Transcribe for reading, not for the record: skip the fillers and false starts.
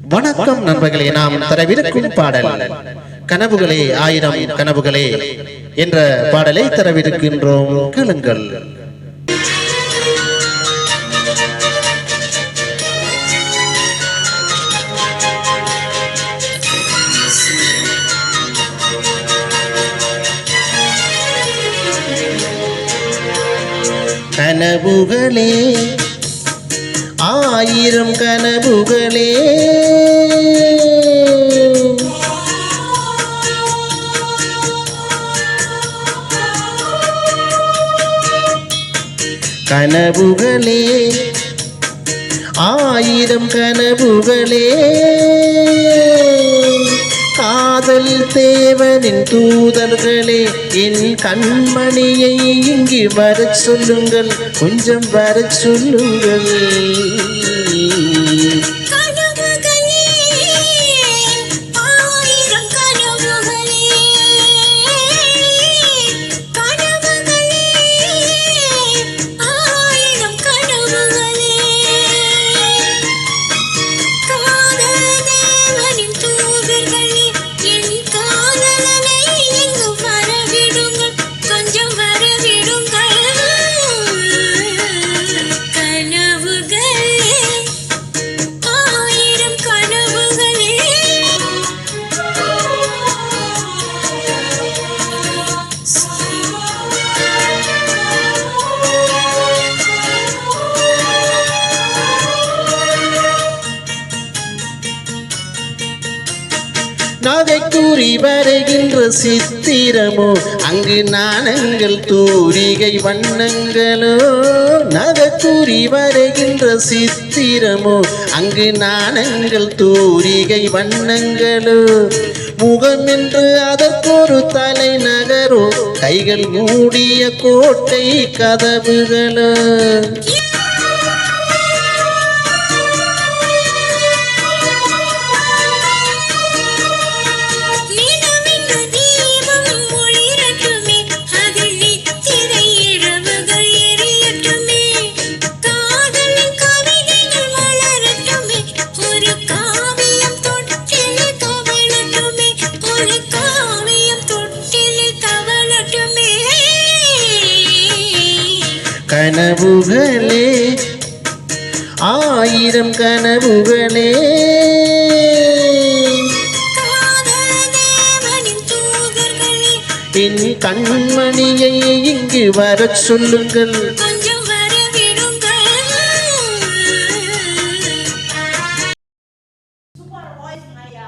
வணக்கம் நண்பர்களே, நாம் தரவிருக்கும் பாடல் கனவுகளே ஆயிரம் கனவுகளே என்ற பாடலை தரவிருக்கின்றோம். கேளுங்கள். கனவுகளே ஆயிரம் கனவுகளே, கனவுகளே ஆயிரம் கனவுகளே, காதல் தேவனின் தூதர்களே, என் கண்மணியை இங்கு வரச் சொல்லுங்கள், கொஞ்சம் வரச் சொல்லுங்கள். நகை கூறி வருகின்ற சித்திரமோ, அங்கு நாணங்கள் தூரிகை வண்ணங்களோ. நகை கூறி வருகின்ற சித்திரமோ, அங்கு நாணங்கள் தூரிகை வண்ணங்களோ. முகம் என்று அதற்கொரு தலைநகரோ, கைகள் மூடிய கோட்டை கதவுகளோ. கனவுகளே ஆயிரம் கனவுகளே, என் கண்மணியை இங்கு வரச் சொல்லுங்கள். Super voice Maya.